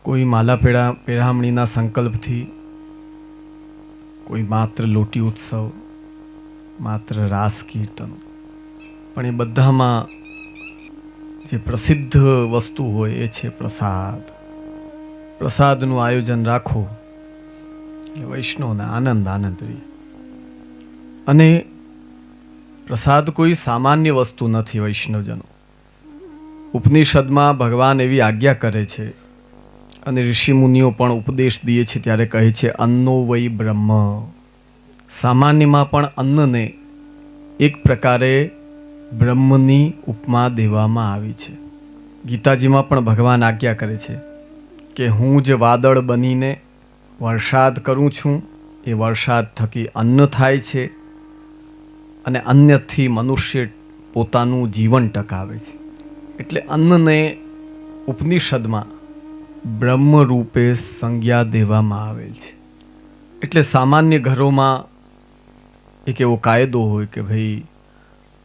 કોઈ માલા પેરામણીના સંકલ્પથી, કોઈ માત્ર લોટી ઉત્સવ, માત્ર રાસ કીર્તન, પણ એ બધામાં જે પ્રસિદ્ધ વસ્તુ હોય એ છે પ્રસાદ. પ્રસાદનું આયોજન રાખો એટલે વૈષ્ણવને આનંદ આનંદ રહે. અને પ્રસાદ કોઈ સામાન્ય વસ્તુ નથી. વૈષ્ણવજનો, ઉપનિષદમાં ભગવાન એવી આજ્ઞા કરે છે અને ઋષિમુનિઓ પણ ઉપદેશ દે છે ત્યારે કહે છે અન્નો વૈ બ્રહ્મ. સામાન્યમાં પણ અન્નને એક પ્રકારે બ્રહ્મની ઉપમા દેવામાં આવી છે. ગીતાજીમાં પણ ભગવાન આજ્ઞા કરે છે કે હું જ વાદળ બનીને વરસાદ કરું છું, એ વરસાદ થકી અન્ન થાય છે અને અન્નથી મનુષ્ય પોતાનું જીવન ટકાવે છે. એટલે અન્નને ઉપનિષદમાં બ્રહ્મ રૂપે સંજ્ઞા દેવામાં આવેલ છે. એટલે સામાન્ય ઘરોમાં એક એવો કાયદો હોય કે ભાઈ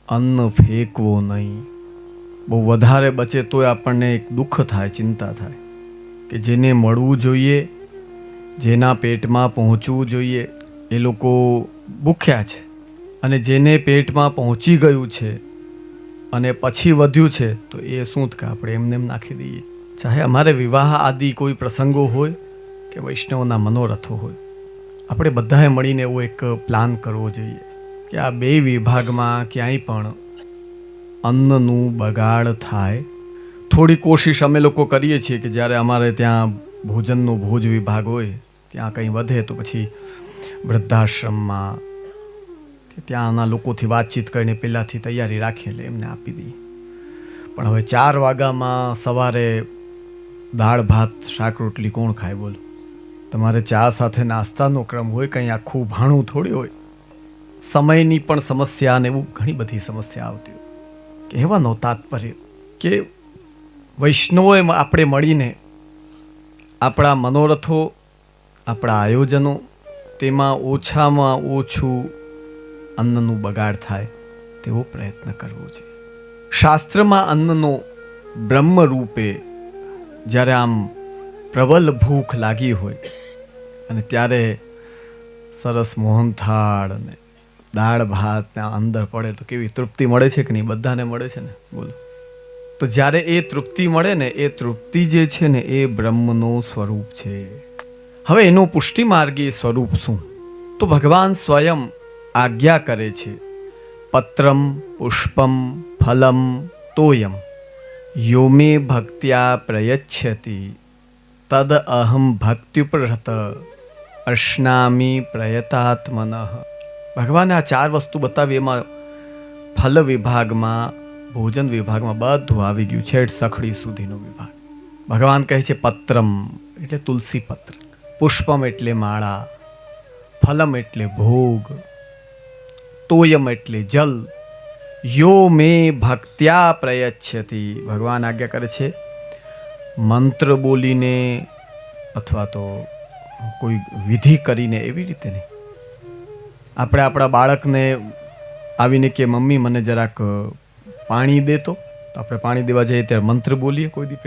અન્ન ફેંકવો નહીં. બહુ વધારે બચે તોય આપણને એક દુઃખ થાય, ચિંતા થાય કે જેને મળવું જોઈએ, જેના પેટમાં પહોંચવું જોઈએ એ લોકો ભૂખ્યા છે, અને જેને પેટમાં પહોંચી ગયું છે અને પછી વધ્યું છે તો એ શું કે આપણે એમને એમ નાખી દઈએ. ચાહે અમારે વિવાહ આદિ કોઈ પ્રસંગો હોય કે વૈષ્ણવના મનોરથો હોય, આપણે બધાએ મળીને એવો એક પ્લાન કરવો જોઈએ કે આ બે વિભાગમાં ક્યાંય પણ અન્નનું બગાડ થાય. થોડી કોશિશ અમે લોકો કરીએ છીએ કે જ્યારે અમારે ત્યાં ભોજનનો ભોજ વિભાગ હોય ત્યાં કંઈ વધે તો પછી વૃદ્ધાશ્રમમાં કે ત્યાંના લોકોથી વાતચીત કરીને પહેલાંથી તૈયારી રાખી એટલે એમને આપી દઈએ. પણ હવે 4 વાગ્યામાં સવારે દાળ ભાત શાક રોટલી કોણ ખાય બોલો? તમારે ચા સાથે નાસ્તાનો ક્રમ હોય, કંઈ આખું ભાણું થોડી હોય. સમયની પણ સમસ્યા ને એવું ઘણી બધી સમસ્યા આવતી હોય. કહેવાનો તાત્પર્ય કે વૈષ્ણવોએ આપણે મળીને આપણા મનોરથો, આપણા આયોજનો, તેમાં ઓછામાં ઓછું અન્નનું બગાડ થાય તેવો પ્રયત્ન કરવો જોઈએ. શાસ્ત્રમાં અન્નનો બ્રહ્મ રૂપે જ્યારે આમ પ્રબલ ભૂખ લાગી હોય અને ત્યારે સરસ મોહનથાળ અને દાળ ભાતના અંદર પડે તો કેવી તૃપ્તિ મળે છે કે નહીં? બધાને મળે છે ને, બોલો. તો જ્યારે એ તૃપ્તિ મળે ને, એ તૃપ્તિ જે છે ને એ બ્રહ્મનો સ્વરૂપ છે. હવે એનું પુષ્ટિ માર્ગી સ્વરૂપ શું? તો ભગવાન સ્વયં આજ્ઞા કરે છે પત્રમ પુષ્પમ ફલમ તોયમ યો મે ભક્ત્યા પ્રયચ્છતિ તદ અહમ ભક્ત્યુપરત અશ્નામી પ્રયતાત્મનઃ. ભગવાને આ 4 વસ્તુ બતાવી. એમાં ફલ વિભાગમાં, ભોજન વિભાગમાં બધું આવી ગયું, છેડ સખડી સુધીનો વિભાગ. ભગવાન કહે છે પત્રમ એટલે તુલસી પત્ર, પુષ્પમ એટલે માળા, ફલમ એટલે ભોગ, તોયમ એટલે જલ, યો મે ભક્ત્યા પ્રયચ્છતિ. ભગવાન આજ્ઞા કરે છે મંત્ર બોલીને અથવા તો કોઈ વિધિ કરીને, એવી રીતે નહીં. આપણે આપણા બાળકને આવીને કે મમ્મી મને જરાક પાણી દે, તો આપણે પાણી દેવા જઈએ ત્યારે મંત્ર બોલીએ કોઈ દી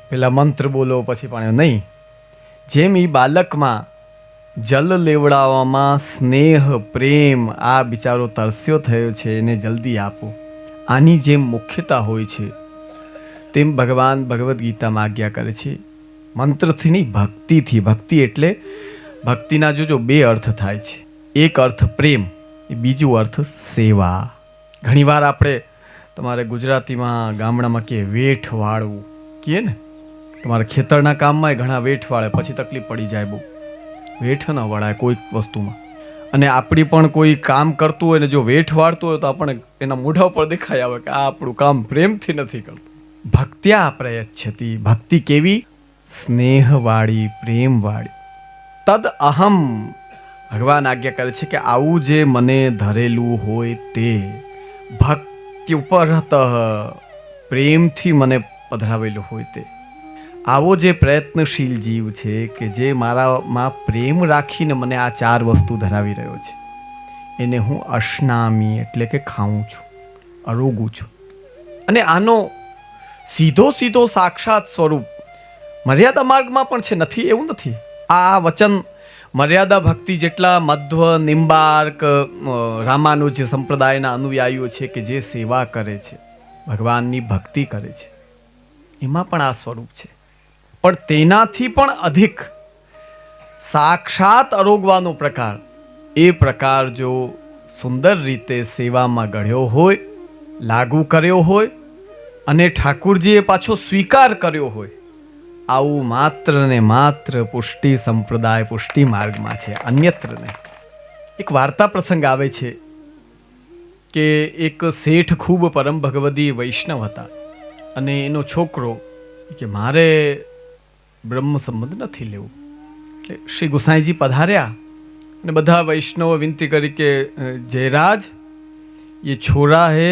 પહેલાં મંત્ર બોલો પછી પાણી નહીં. જેમ એ બાળકમાં જલ લેવડાવવામાં સ્નેહ પ્રેમ, આ બિચારો તરસ્યો થયો છે એને જલ્દી આપો, આની જેમ મુખ્યતા હોય છે, તેમ ભગવાન ભગવદ્ ગીતામાં આજ્ઞા કરે છે મંત્રથી નહીં, ભક્તિથી. ભક્તિ એટલે ભક્તિના જો 2 અર્થ થાય છે. એક અર્થ પ્રેમ, એ બીજું અર્થ સેવા. ઘણીવાર આપણે તમારે ગુજરાતીમાં ગામડામાં કે વેઠ વાળવું કહે ને, તમારા ખેતરના કામમાં ઘણા વેઠ વાળે, પછી તકલીફ પડી જાય, બહુ વેઠ ન વળાય કોઈક વસ્તુમાં. અને આપણી પણ કોઈ કામ કરતું હોય ને જો વેઠ વાળતું હોય તો આપણે એના મોઢા ઉપર દેખાય આવે કે આ આપણું કામ પ્રેમથી નથી કરતું. ભક્ત્યા પ્રયચ્છતિ. ભક્તિ કેવી? સ્નેહવાળી, પ્રેમવાળી. તદ અહમ. ભગવાન આજ્ઞા કરે છે કે આવું જે મને ધરેલું હોય તે ભક્તિ ઉપરત, પ્રેમથી મને પધરાવેલું હોય તે, આવો જે પ્રયત્નશીલ જીવ છે કે જે મારામાં પ્રેમ રાખીને મને આ 4 વસ્તુ ધરાવી રહ્યો છે, એને હું અશ્નામી એટલે કે ખાઉં છું, અરોગું છું. અને આનો સીધો સાક્ષાત સ્વરૂપ મર્યાદા માર્ગમાં પણ છે, નથી એવું નથી. આ વચન મર્યાદા ભક્તિ જેટલા મધ્વ, નિંબાર્ક, રામાનુજ સંપ્રદાયના અનુયાયીઓ છે કે જે સેવા કરે છે, ભગવાનની ભક્તિ કરે છે, એમાં પણ આ સ્વરૂપ છે. પણ તેનાથી પણ અધિક સાક્ષાત અરોગવાનો પ્રકાર, એ પ્રકાર જો સુંદર રીતે સેવામાં ગળ્યો હોય, લાગુ કર્યો હોય અને ઠાકુરજીએ પાછો સ્વીકાર કર્યો હોય, આવું માત્ર ને માત્ર પુષ્ટિ સંપ્રદાય, પુષ્ટિ માર્ગમાં છે, અન્યત્ર નહીં. એક વાર્તા પ્રસંગ આવે છે કે એક શેઠ ખૂબ પરમ ભગવદી વૈષ્ણવ હતા અને એનો છોકરો કે મારે બ્રહ્મ સંબંધ નથી લેવું. એટલે શ્રી ગુસાઈજી પધાર્યા અને બધા વૈષ્ણવ વિનંતી કરી કે જયરાજ, ये छोरा है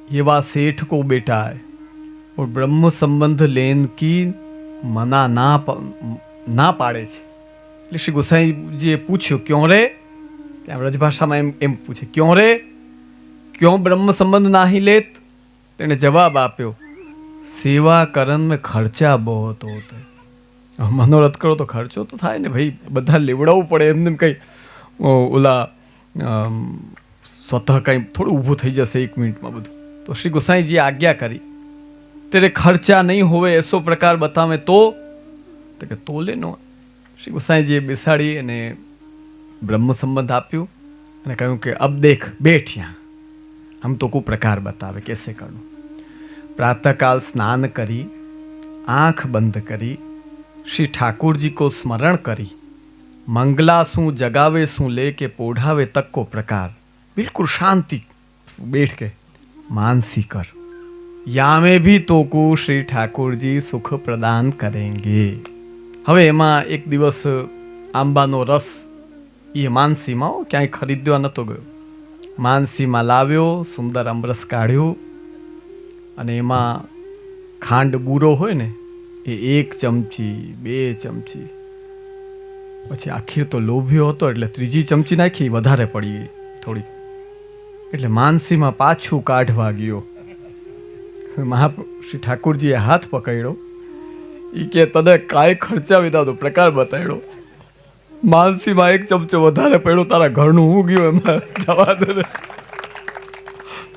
ये वा सेठ को बेटा है और ब्रह्म संबंध लेन की मना ना पाड़े છે. એટલે શ્રી ગુસાઈજીએ પૂછ્યું ક્यों રે, ત્યાં વ્રજભાષામાં એમ પૂછે ક્यों રે, क्यों ब्रह्म संबंध नहीं लेत? તેણે જવાબ આપ્યો, સેવા કરન में खर्चा बहुत होता है. મનોરથ કરો તો ખર્ચો તો થાય ને ભાઈ, બધા લેવડાવવું પડે, એમને કંઈ ઓલા સ્વતઃ કંઈ થોડું ઊભું થઈ જશે એક મિનિટમાં બધું. તો શ્રી ગુસાઈજીએ આજ્ઞા કરી, તેરે ખર્ચા નહીં હોવે એસો પ્રકાર બતાવે તો કે તોલે નો. શ્રી ગુસાઈજીએ બેસાડી અને બ્રહ્મ સંબંધ આપ્યું અને કહ્યું કે અબ દેખ બેઠ યહાં, હમ તો કો પ્રકાર બતાવે કેસે કરવું. પ્રાતઃકાલ સ્નાન કરી, આંખ બંધ કરી, શ્રી ઠાकुर કો સ્મરણ કરી, મંગલા શું જગાવે શું લે કે પોઢાવે તક કો પ્રકાર, બિલકુલ શાંતિ બેઠ કે માનસી કર. યામે ભી તોકુ શ્રી ઠાकुरજી સુખ પ્રદાન કરેંગે. હવે એમાં એક દિવસ આંબાનો રસ એ માનસીમાં ક્યાંય ખરીદવા નહોતો ગયો, માનસીમાં લાવ્યો, સુંદર અમરસ કાઢ્યો અને એમાં ખાંડ બૂરો હોય ને એ 1 ચમચી 2 ચમચી, પછી આખીર તો લોભ્યો હતો એટલે 3જી ચમચી નાખી, વધારે પડી ગઈ થોડી, એટલે માનસીમાં પાછું કાઢવા ગયો. શ્રી ઠાकुरજીએ હાથ પકડ્યો, એ કે તને કાંઈ ખર્ચા વિના તો પ્રકાર બતાડ્યો, માનસીમાં 1 ચમચો વધારે પડ્યો, તારા ઘરનું હું ગયો, એમાં જવા દે,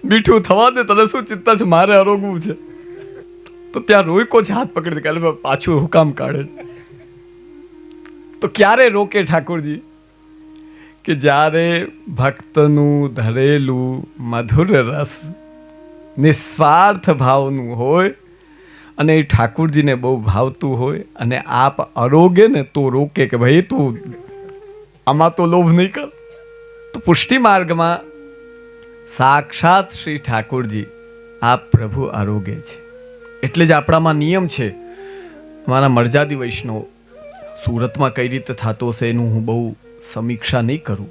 મીઠું થવા દે, તને શું ચિંતા છે, મારે આરોગવું છે. તો ત્યાં રોયકો છે, હાથ પકડી દે, પાછું હુકામ કાઢે. તો ક્યારે રોકે ઠાकुरજી? કે જ્યારે ભક્તનું ધરેલું મધુર રસ નિસ્વાર્થ ભાવનું હોય અને એ ઠાकुरજીને બહુ ભાવતું હોય અને આપ અરોગે ને તો રોકે કે ભાઈ તું આમાં તો લોભ નહીં કર. તો પુષ્ટિ માર્ગમાં સાક્ષાત શ્રી ઠાकुरજી આપ પ્રભુ આરોગે છે. એટલે જ આપણામાં નિયમ છે, મારા મરજાદી વૈષ્ણવ સુરતમાં કઈ રીતે થતો હશે એનું હું બહુ સમીક્ષા નહીં કરું,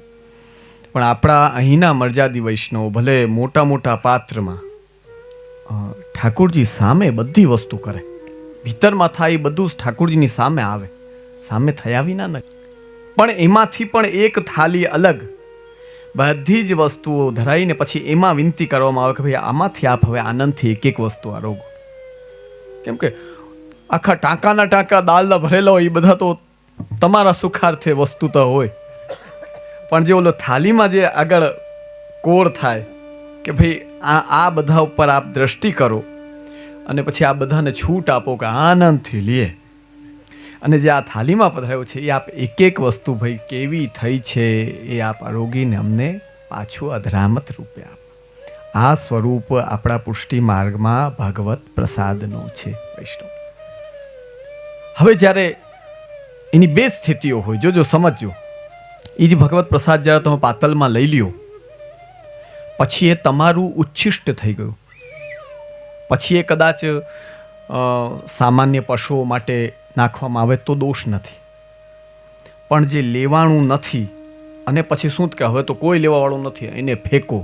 પણ આપણા અહીંના મરજાદી વૈષ્ણવ ભલે મોટા મોટા પાત્રમાં ઠાकुरજી સામે બધી વસ્તુ કરે, ભીતરમાં થાય એ બધું ઠાकुरજીની સામે આવે, સામે થયા વિના નહીં. પણ એમાંથી પણ એક થાળી અલગ બધી જ વસ્તુઓ ધરાઈને પછી એમાં વિનંતી કરવામાં આવે કે ભાઈ આમાંથી આપ હવે આનંદથી એક વસ્તુ આરોગો. કેમ કે આખા ટાંકાના ટાંકા દાળના ભરેલા હોય એ બધા તો તમારા સુખાર્થે વસ્તુ તો હોય, પણ જે ઓલો થાળીમાં જે આગળ કોર થાય કે ભાઈ આ બધા ઉપર આપ દ્રષ્ટિ કરો અને પછી આ બધાને છૂટ આપો કે આનંદથી લે, અને જે આ થાળીમાં પધરાયો છે એ આપ એક વસ્તુ ભાઈ કેવી થઈ છે એ આપ આરોગીને અમને પાછું અધરામત રૂપે આપ. આ સ્વરૂપ આપણા પુષ્ટિ માર્ગમાં ભગવત પ્રસાદનું છે વૈષ્ણવ. હવે જ્યારે એની 2 સ્થિતિઓ હોય, જોજો સમજજો, એ જ ભગવત પ્રસાદ જ્યારે તમે પાતલમાં લઈ લ્યો પછી એ તમારું ઉચ્છિષ્ટ થઈ ગયું, પછી એ કદાચ સામાન્ય પશુઓ માટે નાખવામાં આવે તો દોષ નથી, પણ જે લેવાણું નથી અને પછી શું કે હવે તો કોઈ લેવાવાળું નથી એને ફેંકો,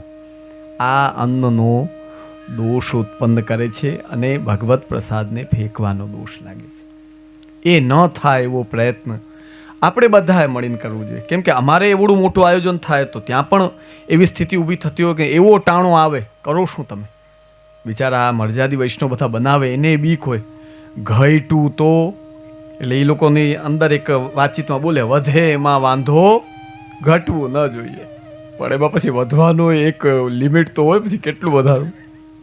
આ અન્નનો દોષ ઉત્પન્ન કરે છે અને ભગવત પ્રસાદને ફેંકવાનો દોષ લાગે છે. એ ન થાય એવો પ્રયત્ન આપણે બધાએ મળીને કરવું જોઈએ. કેમ કે અમારે એવડું મોટું આયોજન થાય તો ત્યાં પણ એવી સ્થિતિ ઊભી થતી હોય કે એવો ટાણો આવે, કરો શું તમે? બિચારા આ મરજાદી વૈષ્ણવ બધા બનાવે એને બીક હોય, ઘઈટું તો એટલે એ લોકોની અંદર એક વાતચીતમાં બોલે, વધે એમાં વાંધો ઘટવું ન જોઈએ. પણ એમાં પછી વધવાનો એક લિમિટ તો હોય, પછી કેટલું વધારવું.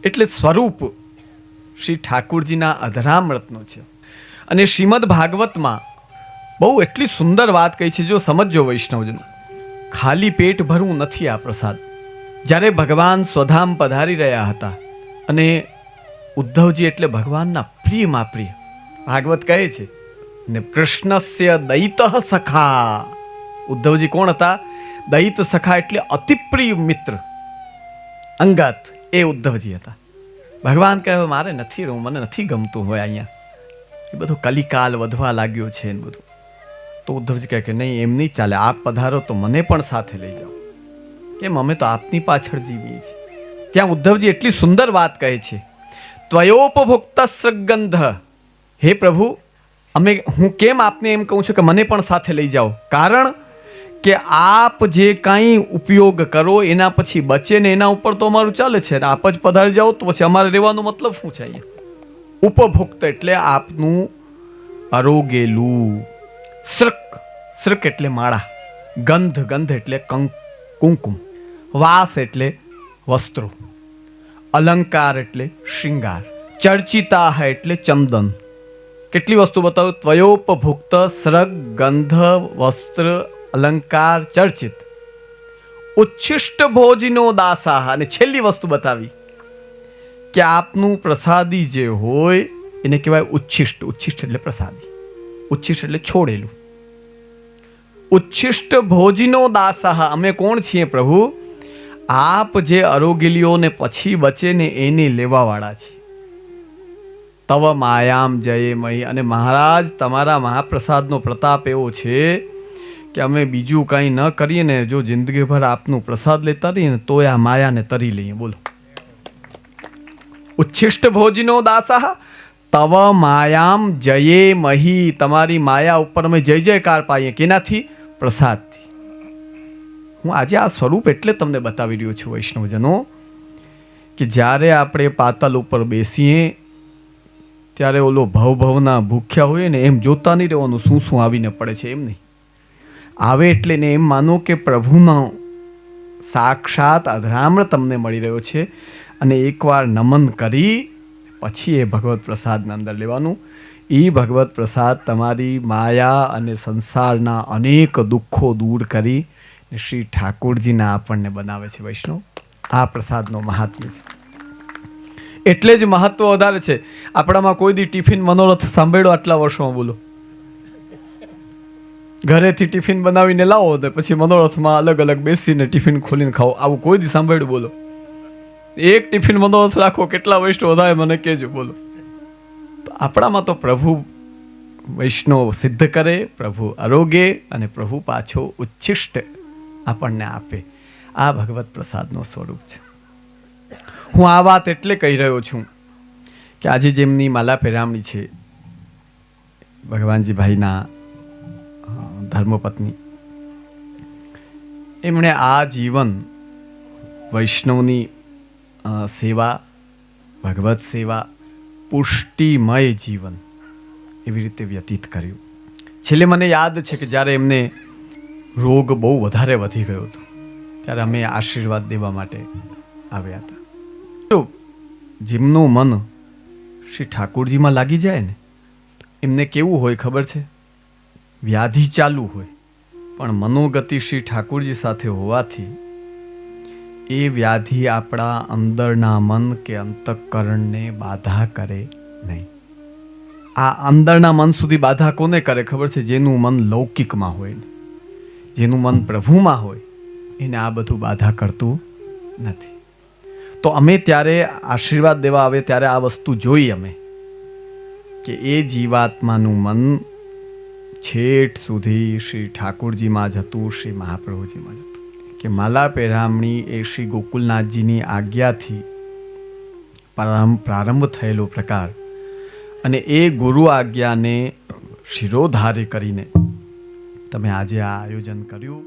એટલે સ્વરૂપ શ્રી ઠાકુરજીના અધરામૃતનો છે. અને શ્રીમદ ભાગવતમાં બહુ એટલી સુંદર વાત કહી છે, જો સમજો વૈષ્ણવજનો. ખાલી પેટ ભરવું નથી આ પ્રસાદ. જ્યારે ભગવાન સ્વધામ પધારી રહ્યા હતા અને ઉદ્ધવજી એટલે ભગવાનના પ્રિયમાં પ્રિય, ભાગવત કહે છે ને, કૃષ્ણસ્ય દયિત સખા. ઉદ્ધવજી કોણ હતા? દયિત સખા એટલે અતિ પ્રિય મિત્ર, અંગત, એ ઉદ્ધવજી હતા. ભગવાન કહે મારે નથી રહું, મને નથી ગમતું હોય અહીંયા, એ બધું કલિકાલ વધવા લાગ્યો છે ને બધું. તો ઉદ્ધવજી કહે કે નહીં, એમ નહીં ચાલે, આપ પધારો તો મને પણ સાથે લઈ જાઓ. કેમ? અમે તો આપની પાછળ જીવીએ છીએ. ત્યાં ઉદ્ધવજી એટલી સુંદર વાત કહે છે, ત્વયોપભુક્ત સગંધ. હે પ્રભુ, હું કેમ આપને એમ કહું છું કે મને પણ સાથે લઈ જાઓ? કારણ કે આપ જે કાંઈ ઉપયોગ કરો એના પછી બચે ને એના ઉપર તો અમારું ચાલે છે. આપ જ પધારી જાઓ તો પછી અમારે રહેવાનો મતલબ શું છે અહીંયા? ઉપભુક્ત એટલે આપનું અરોગેલું. સૃક એટલે માળા, ગંધ એટલે કુંકુમ, વાસ એટલે વસ્ત્રો, અલંકાર એટલે શૃંગાર, ચર્ચિતા એટલે ચંદન. કેટલી વસ્તુ બતાવું? ત્વયોપભુક્ત સૃગ ગંધ વસ્ત્ર અલંકાર ચર્ચિત, ઉચ્છિષ્ટ ભોજનો દાસાહ. અને છેલ્લી વસ્તુ બતાવી કે આપનું પ્રસાદી જે હોય એને કહેવાય ઉચ્છિષ્ટ. ઉચ્છિષ્ટ એટલે પ્રસાદી, ઉચ્છિષ્ટ એટલે છોડેલું. ઉચ્છિષ્ટ ભોજનો દાસાહ. અમે કોણ છીએ પ્રભુ? આપ જે અરોગેલીઓને પછી બચે ને એને લેવાવાળા છીએ. તવ માયામ જય મહી. અને મહારાજ, તમારા મહાપ્રસાદનો પ્રતાપ એવો છે કે અમે બીજું કંઈ ન કરીએ ને, જો જિંદગીભર આપનું પ્રસાદ લેતા રહીએ ને તોય આ માયાને તરી લઈએ. બોલો, ઉચ્છિષ્ટ ભોજનો દાસાહ તવ માયામ જયે મહી. તમારી માયા ઉપર અમે જય જયકાર પાઈએ. કેનાથી? પ્રસાદથી. હું આજે આ સ્વરૂપ એટલે તમને બતાવી રહ્યો છું વૈષ્ણવજનો, કે જ્યારે આપણે પાતલ ઉપર બેસીએ ત્યારે ઓલો ભવના ભૂખ્યા હોય ને એમ જોતા નહીં રહેવાનું શું શું આવીને પડે છે, એમ નહીં. આવે એટલે ને એમ માનો કે પ્રભુનો સાક્ષાત અધરામૃત તમને મળી રહ્યો છે. અને એકવાર નમન કરી પછી એ ભગવત પ્રસાદના અંદર લેવાનું. એ ભગવત પ્રસાદ તમારી માયા અને સંસારના અનેક દુઃખો દૂર કરી શ્રી ઠાકોરજીના આપણને બનાવે છે. વૈષ્ણવ, આ પ્રસાદનો મહાત્મ્ય છે. એટલે જ મહત્વ વધારે છે. આપણામાં કોઈ દી ટિફિન મનોરથ સાંભળ્યો આટલા વર્ષોમાં? બોલો, ઘરેથી ટિફિન બનાવીને લાવો તો પછી મનોરથમાં અલગ અલગ બેસીને ટિફિન ખોલીને ખાઓ, આવું કોઈ દી સાંભળ્યું? બોલો, એક ટિફિન મનોરથ રાખો, કેટલા વૈષ્ણવ થાય મને કહેજો. બોલો, તો આપણામાં તો પ્રભુ વૈષ્ણવ સિદ્ધ કરે, પ્રભુ આરોગ્ય અને પ્રભુ પાછો ઉચ્છિષ્ટ આપણને આપે. આ ભગવત પ્રસાદનો સ્વરૂપ છે. હું આ વાત એટલે કહી રહ્યો છું કે આજે જેમની માલા પેરામણી છે, ભગવાનજી ભાઈના ધર્મપત્ની, એમણે આ જીવન વૈષ્ણવની સેવા, ભગવત સેવા, પુષ્ટિમય જીવન એવી રીતે વ્યતીત કર્યું. છેલ્લે મને યાદ છે કે જ્યારે એમને રોગ બહુ વધારે વધી ગયો હતો ત્યારે અમે આશીર્વાદ દેવા માટે આવ્યા હતા. જેમનું મન શ્રી ઠાકોરજીમાં લાગી જાય ને, એમને કેવું હોય ખબર છે? વ્યાધિ ચાલુ હોય પણ મનોગતિ શ્રી ઠાકોરજી સાથે હોવાથી એ વ્યાધિ આપણા અંદરના મન કે અંતઃકરણને બાધા કરે નહીં. આ અંદરના મન સુધી બાધા કોને કરે ખબર છે? જેનું મન લૌકિકમાં હોય ને, જેનું મન પ્રભુમાં હોય એને આ બધું બાધા કરતું નથી. તો અમે ત્યારે આશીર્વાદ દેવા આવે ત્યારે આ વસ્તુ જોઈ અમે કે એ જીવાત્માનું મન છેટ સુધી શ્રી ઠાકોરજીમાં જતું, શ્રી મહાપ્રભુજીમાં જતું. કે માલા પેરામણી એ શ્રી ગોકુલનાથજીની આજ્ઞાથી પ્રારંભ થયેલો પ્રકાર અને એ ગુરુ આજ્ઞાને શિરોધાર્ય કરીને તમે આજે આ આયોજન કર્યું.